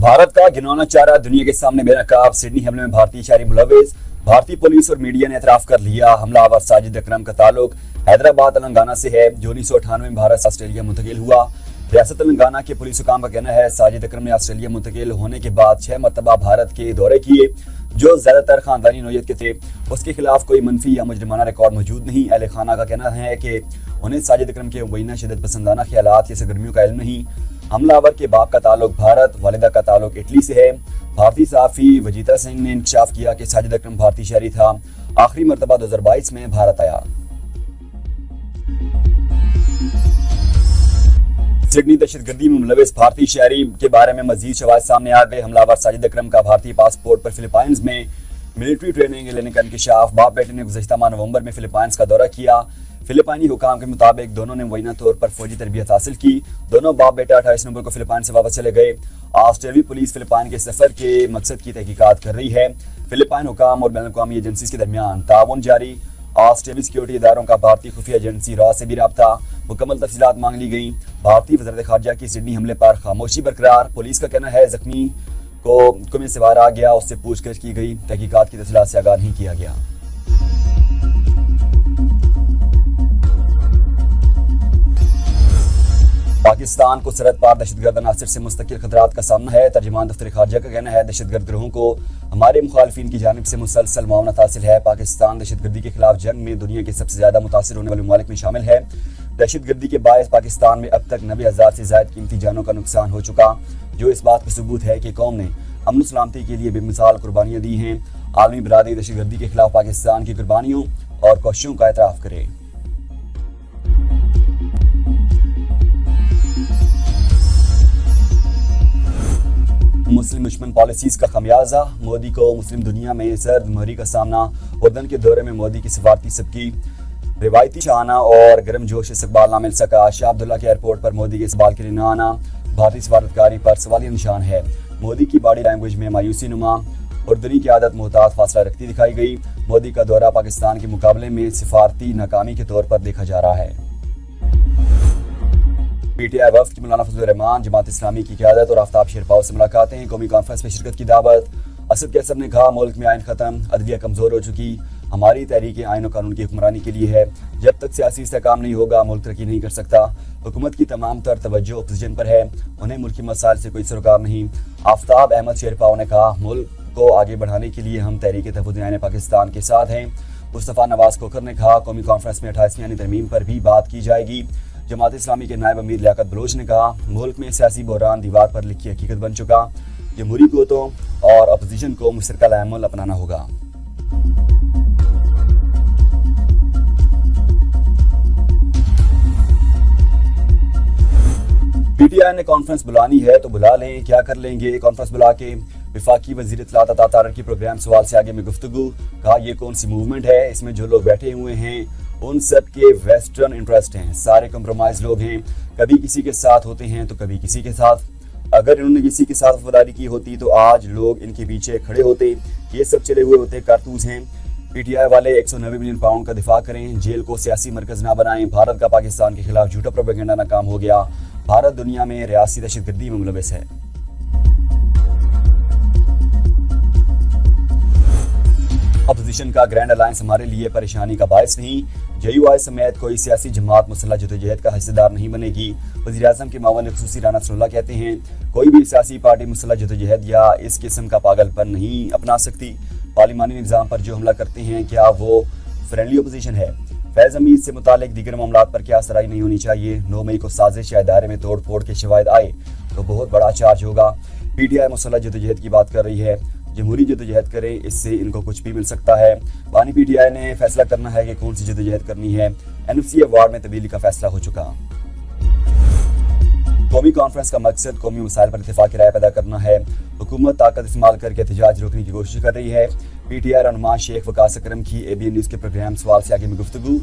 भारत का घिनौना चेहरा दुनिया के सामने बेनकाब। सिडनी हमले में भारतीय शहरी मुलविस। भारतीय पुलिस और मीडिया ने एतराफ कर लिया। हमलावर साजिद अकरम का ताल्लुक हैदराबाद तेलंगाना से है, जो 1998 में भारत से ऑस्ट्रेलिया मुंतकिल हुआ। रियासत तेलंगाना के पुलिस हुकाम का कहना है साजिद अकरम ने ऑस्ट्रेलिया मुंतकिल होने के बाद 6 मरतबा भारत के दौरे किए, जो ज्यादातर खानदानी नौयत के थे। उसके खिलाफ कोई मनफी या मुजरिमाना रिकॉर्ड मौजूद नहीं। अहले खाना का कहना है कि उन्हें साजिद अकरम के मुबैना शिद्दत पसंदाना ख्यालात या सरगर्मियों का इल्म नहीं। हमलावर के बाप का ताल्लुक भारत, वालिदा का ताल्लुक इटली से है। भारतीय सहाफ़ी वजीता सिंह ने इंकशाफ किया कि साजिद अकरम भारतीय शहरी था। आखिरी मरतबा 2022 में भारत आया। सिडनी दहशतगर्दी में मुलविस भारतीय शहरी के बारे में मजीद शवाहिद सामने आ गए। हमलावर साजिद अकरम का भारतीय पासपोर्ट पर फिलीपाइंस में मिलिट्री ट्रेनिंग लेने का इंकशाफ। बाप बेटे ने गुज़श्ता माह नवंबर में फिलीपाइंस का दौरा किया। फिलिपाइनी हुकाम के मुताबिक दोनों ने मुबैना तौर पर फौजी तरबियत हासिल की। दोनों बाप बेटा 28 नवंबर को फिलिपाइन से वापस चले गए। ऑस्ट्रेलियाई पुलिस फिलिपाइन के सफर के मकसद की तहकीकात कर रही है। फिलिपाइन हुकाम और बैनुल-अक़वामी एजेंसीज के दरमियान ताउन जारी। ऑस्ट्रेलियाई सिक्योरिटी इदारों का भारतीय खुफिया एजेंसी रॉ से भी राब्ता। मुकम्मल तफसीलात मांग ली गई। भारतीय वज़ारत ख़ारजा की सिडनी हमले पर खामोशी बरकरार। पुलिस का कहना है जख्मी को कुएं से बाहर आ गया, उससे पूछताछ की गई, तहकीकात की तफसीलात से आगाह नहीं किया गया। पाकिस्तान को सरहद पार दहशतगर्द अनासर से मुस्तकिल खतरात का सामना है। तर्जुमान दफ्तर खारजा का कहना है दहशतगर्द गिरोहों को हमारे मुखालिफिन की जानिब से मुसलसल मुआवनत हासिल है। पाकिस्तान दहशतगर्दी के खिलाफ जंग में दुनिया के सबसे ज्यादा मुतासिर होने वाले ममालिक में शामिल है। दहशतगर्दी के बायस पाकिस्तान में अब तक 90,000 से ज्यादा कीमती जानों का नुकसान हो चुका, जो इस बात का सबूत है कि कौम ने अमन सलामती के लिए बेमिसाल कुर्बानियां दी हैं। आलमी बरादरी दहशतगर्दी के खिलाफ पाकिस्तान की कुर्बानियों और कोशिशों का एतराफ करे। मुस्लिम दुश्मन पॉलिसीज का खमियाजा। मोदी को मुस्लिम दुनिया में सर्द मोहरी का सामना। उर्दन के दौरे में मोदी की सफारती सबकी रिवायती शाहाना और गर्म जोश इस्तकबाल ना मिल सका। शाह अब्दुल्ला के एयरपोर्ट पर मोदी के इस्तकबाल के लिए न आना भारतीय सफारतकारी पर सवालिया निशान है। मोदी की बॉडी लैंग्वेज में मायूसी नुमा। उर्दनी की आदत मोहतात फासला रखती दिखाई गई। मोदी का दौरा पाकिस्तान के मुकाबले में सिफारती नाकामी के तौर पर देखा जा रहा है। पीटीआई वफ्द की मौलाना फजलुर रहमान, जमात इस्लामी की क़यादत और आफ्ताब शेरपाव से मुलाकातें। कौमी कॉन्फ्रेंस में शिरकत की दावत। असद कैसर ने कहा मुल्क में आइन खत्म, अदलिया कमजोर हो चुकी, हमारी तहरीक आइन और कानून की हुक्मरानी के लिए है। जब तक सियासी इस्तेहकाम नहीं होगा मुल्क तरक्की नहीं कर सकता। हुकूमत की तमाम तर तवज्जो अपोजिशन पर है, उन्हें मुल्की मसाइल से कोई सरोकार नहीं। आफ्ताब अहमद शेरपाव ने कहा मुल्क को आगे बढ़ाने के लिए हम तहरीक तहफ़्फ़ुज़ आइन पाकिस्तान के साथ हैं। मुस्तफ़ा नवाज खोखर ने कहा कौमी कॉन्फ्रेंस में 28वीं आईनी तरमीम पर भी बात की जाएगी। जमात इस्लामी के नायब अमीर लियाकत बलोच ने कहा मुल्क में सियासी बहरान दीवार पर लिखी हकीकत बन चुका, जमहूरी क़ुव्वतों और अपोजिशन को मुश्तरका तामुल अपनाना होगा। पीटीआई ने कॉन्फ्रेंस बुलानी है तो बुला लें, क्या कर लेंगे कॉन्फ्रेंस बुला के। वफाकी वज़ीर इत्तलात अता तारर की प्रोग्राम सवाल से आगे में गुफ्तगू। कहा यह कौन सी मूवमेंट है, इसमें जो लोग बैठे हुए हैं उन सब के वेस्टर्न इंटरेस्ट हैं, सारे कंप्रोमाइज लोग हैं, कभी किसी के साथ होते हैं तो कभी किसी के साथ। अगर इन्होंने किसी के साथ वफादारी की होती तो आज लोग इनके पीछे खड़े होते। ये सब चले हुए होते कारतूस हैं। पीटीआई वाले 190 मिलियन पाउंड का दिफा करें, जेल को सियासी मरकज ना बनाएं। भारत का पाकिस्तान के खिलाफ झूठा प्रोपेगेंडा नाकाम हो गया। भारत दुनिया में रियासी दहशतगर्दी में मुलविस है। अपोजिशन का ग्रैंड अलायंस हमारे लिए परेशानी का बायस नहीं। JUI समेत कोई सियासी जमात मुसल्लह जदोजहद का हिस्सेदार नहीं बनेगी। वज़ीर-ए-आज़म के मावन ख़ुसूसी राना नसरुल्लाह कहते हैं कोई भी सियासी पार्टी मुसल्लह जदोजहद या इस किस्म का पागलपन नहीं अपना सकती। पार्लिमानी निज़ाम पर जो हमला करते हैं क्या वो फ्रेंडली अपोजिशन है? फैज़ हमीद से मुतालिक दीगर मामलात पर क्या सराई नहीं होनी चाहिए। 9 मई को साजिश या दायरे में तोड़ फोड़ के शवाहिद आए तो बहुत बड़ा चार्ज होगा। पीटीआई मुसल्लह जदोजहद की बात कर रही है, जमहूरी जदोजहद करें, इससे इनको कुछ भी मिल सकता है। बानी पीटीआई ने फैसला करना है कि कौन सी जदोजहद करनी है। NFC अवार्ड में तब्दीली का फैसला हो चुका। कौमी कॉन्फ्रेंस का मकसद कौमी मसाइल पर इत्तेफाक राय पैदा करना है। हुकूमत ताकत इस्तेमाल करके एहतजाज रोकने की कोशिश कर रही है। पीटीआई रहनुमा शेख वकास अकरम की ABN न्यूज़ के प्रोग्राम सवाल से आगे में गुफ्तगू।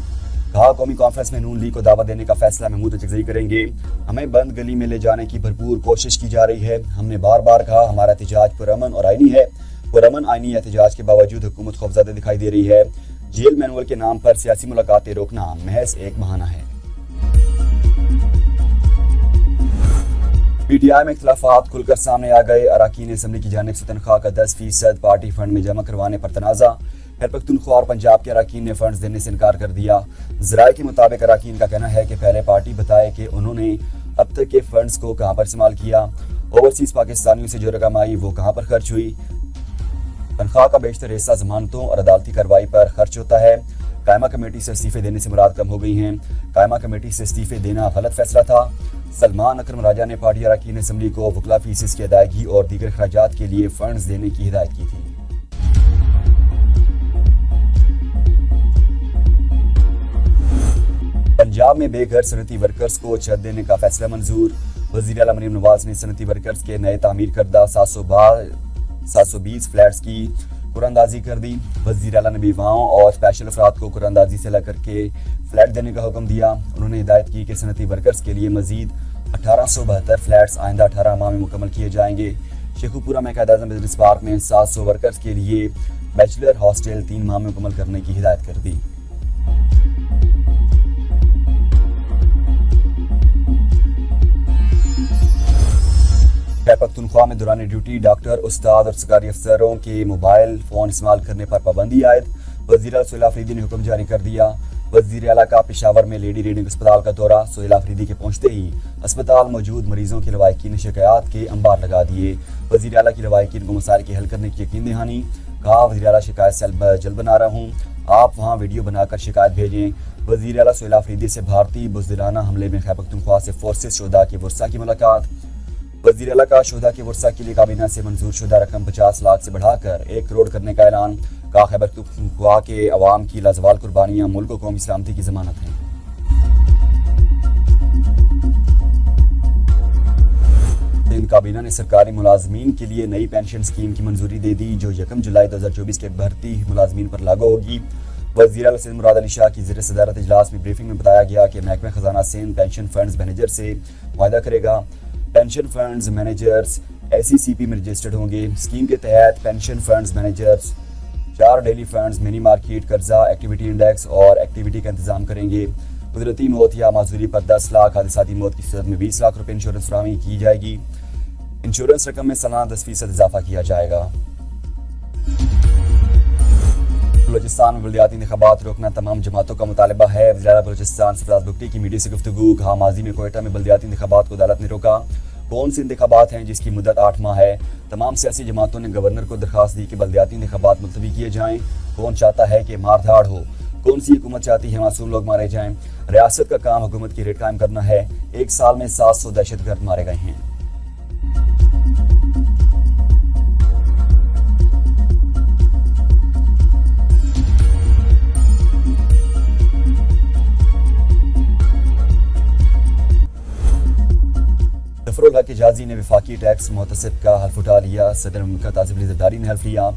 कहा कौमी कॉन्फ्रेंस में नून लीग को दावा देने का फैसला महमूद अजगज़ई करेंगे। हमें बंद गली में ले जाने की भरपूर कोशिश की जा रही है। हमने बार बार कहा हमारा एहतजाज पुरअमन और आईनी है। पुरअमन आईनी एहतजाज के बावजूद हुकूमत खौफज़दा दिखाई दे रही है। जेल मैनुअल के नाम पर सियासी मुलाकातें रोकना महज एक बहाना है। PTI में इख्तलाफात खुलकर सामने आ गए। अरकान असम्बली की जानिब से तनख्वाह का 10% पार्टी फंड में जमा करवाने पर तनाज़ा। खैबर पख्तूनख्वा और पंजाब के अरकान ने फंड्स देने से इनकार कर दिया। ज़राए के मुताबिक अरकान का कहना है कि पहले पार्टी बताए कि उन्होंने अब तक के फंड्स को कहाँ पर इस्तेमाल किया, ओवरसीज़ पाकिस्तानियों से जो रकम आई वो कहाँ पर खर्च हुई। तनख्वाह का बेशतर हिस्सा जमानतों और अदालती कार्रवाई पर खर्च होता है। कायमा कमेटी से इस्तीफे देने से मुराद कम हो गई हैं। कायमा कमेटी से इस्तीफे देना गलत फैसला था। सलमान अकरम राजा ने पार्टी अरकान असम्बली को वकला फीसिस की अदायगी और दीगर अखराजात के लिए फंड्स देने की हिदायत की थी। पंजाब में बेघर सनती वर्कर्स को छत देने का फैसला मंजूर। वज़ीर आला मरीम नवाज ने सनती वर्कर्स के नए तामीर करदा 720 फ्लैट्स की कुरानंदाजी कर दी। वज़ीर आला ने बीवाओं और स्पेशल अफराद को कुरानंदाजी से लग करके फ्लैट देने का हुक्म दिया। उन्होंने हिदायत की कि सनती वर्कर्स के लिए मजीद 1872 फ्लैट्स आइंदा 18 माह में मुकम्मल किए जाएंगे। शेखुपुरा में कायद-ए-आज़म बिजनेस पार्क में 700 वर्कर्स के लिए बैचलर हॉस्टल 3 माह में मुकम्मल करने की हिदायत कर दी। खैबर पख्तूनख्वा में दौरान ड्यूटी डॉक्टर, उस्ताद और सरकारी अफसरों के मोबाइल फ़ोन इस्तेमाल करने पर पाबंदी आयद। वज़ीर आला सोहेल आफरीदी ने हुक्म जारी कर दिया। वज़ीर आला का पेशावर में लेडी रीडिंग अस्पताल का दौरा। सोहेल आफरीदी के पहुंचते ही अस्पताल मौजूद मरीजों के लवाहिकीन ने शिकायत के अंबार लगा दिए। वज़ीर आला की लवाहिकीन को मसाइल के हल करने की यकीन दहानी। कहा, वज़ीर आला शिकायत सेल जल्द बना रहा हूँ, आप वहाँ वीडियो बनाकर शिकायत भेजें। वज़ीर आला सोहेल आफरीदी से भारतीय बुज़दिलाना हमले में खैबर पख्तूनख्वा से फोर्सेस शोधा के वर्सा की मुलाकात। वज़ीर आला का शोधा के वर्सा के लिए काबीना से मंजूर शुदा रकम 50 लाख से बढ़ाकर 1 करोड़ करने का ऐलान। कहा, खैबर पख्तूनख्वा के अवाम की लाजवाल कुर्बानियाँ मुल्क कौमी सलामती की ज़मानत हैं। सिंध काबीना ने सरकारी मुलाजमीन के लिए नई पेंशन स्कीम की मंजूरी दे दी, जो 1 जुलाई 2024 के भर्ती मुलाजमीन पर लागू होगी। वज़ीर आला सिंध मुराद अली शाह की ज़ेर सदारत इजलास में ब्रीफिंग में बताया गया कि महकमा खजाना सिंध पेंशन फंड्स मैनेजर से मुआहदा करेगा। पेंशन फंड्स मैनेजर्स SECP में रजिस्टर्ड होंगे। स्कीम के तहत pension funds managers 4 daily funds, mini market, कर्जा, एक्टिविटी इंडेक्स और एक्टिविटी का इंतजाम करेंगे। कुदरती मौत या माजूरी पर 10 लाख, हादसाती मौत की सूरत में 20 लाख रुपए इंश्योरेंस फराहमी की जाएगी। इंश्योरेंस रकम में सालाना 10% इजाफा किया जाएगा। बलूचिस्तान में बल्दियाती इंतखाबात रोकना तमाम जमातों का मुतालबा है। वज़ीर आला बलूचिस्तान सरफराज बुगटी की मीडिया से गुफ्तगू। कहा, माजी में कोयटा में बल्दियाती इंतखाबात को अदालत ने रोका। कौन से इंतखाबात हैं जिसकी मुद्दत 8 माह है? तमाम सियासी जमातों ने गवर्नर को दरख्वास्त दी कि बल्दियाती इंतखाबात मुलतवी किए जाएँ। कौन चाहता है कि मारधाड़ हो? कौन सी हुकूमत चाहती है मासूम लोग मारे जाएं? रियासत का काम हुकूमत की रेट कायम करना है। 1 साल में 700 दहशतगर्द मारे गए हैं। ज़फ़रुल हक एजाज़ी ने वफाकी टैक्स मुहतसिब का हल्फ उठा लिया। सदर मुमलिकत आसिफ अली ज़रदारी ने हल्फ लिया।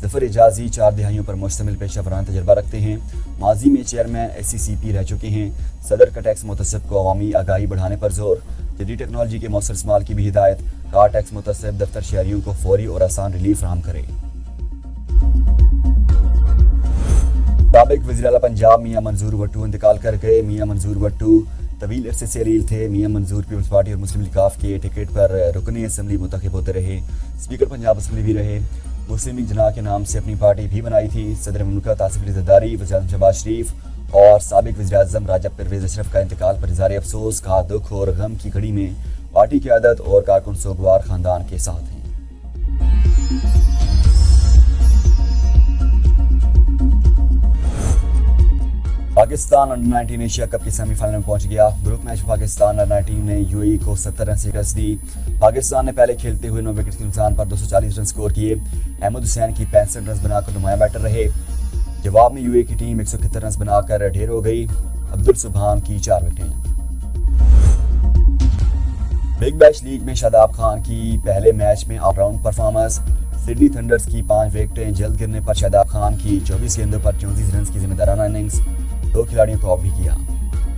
ज़फ़र एजाज़ी 4 दहाइयों पर मुश्तमिल पेशा वराना तजर्बा रखते हैं। माजी में चेयरमैन SECP रह चुके हैं। सदर का टैक्स मुहतसिब को अवामी आगाही बढ़ाने पर जोर। जदीद टेक्नोलॉजी के मौसर इस्तेमाल की भी हिदायत। कहा, टैक्स मुहतसिब दफ्तर शहरियों को फौरी और आसान रिलीफ फराहम करे। साबिक वज़ीर आला पंजाब मियां मंजूर वट्टू इंतकाल कर गए। मियां मंजूर वट्टू तवील अरसे से अलील थे। मियां मंजूर पीपल्स पार्टी और मुस्लिम लीग के टिकट पर रुकनी असम्बली मुंतखब होते रहे। स्पीकर पंजाब असम्बली भी रहे। मुस्लिम लीग जना के नाम से अपनी पार्टी भी बनाई थी। सदर मुमलिकत आसिफ अली ज़रदारी, वज़ीर आज़म शहबाज शरीफ और साबिक वज़ीर आज़म राजा परवेज़ अशरफ का इंतकाल पर इज़हार अफसोस। कहा, दुख और गम की घड़ी में पार्टी की आदत और कारकुन सोगवार खानदान के साथ हैं। पाकिस्तान अंडर-19 एशिया कप के सेमीफाइनल में पहुंच गया। ग्रुप मैच पाकिस्तान अंडर-19 ने UAE को 70 रन से शिकस्त दी। पाकिस्तान ने पहले खेलते हुए 9 विकेट के नुकसान पर 240 रन स्कोर किए। अहमद हुसैन की 65 रन बनाकर नुमाया बैटर रहे। जवाब में UAE की टीम 171 रन बनाकर ढेर हो गई। अब्दुल सुबहान की 4 विकेटें। बिग बैश लीग में शादाब खान की पहले मैच में ऑलराउंड परफॉर्मेंस। सिडनी थंडर्स की 5 विकेटें जल्द गिरने पर शादाब खान की 24 गेंदों पर 34 रन की जिम्मेदाराना इनिंग्स। 2 खिलाड़ियों को आउट भी किया।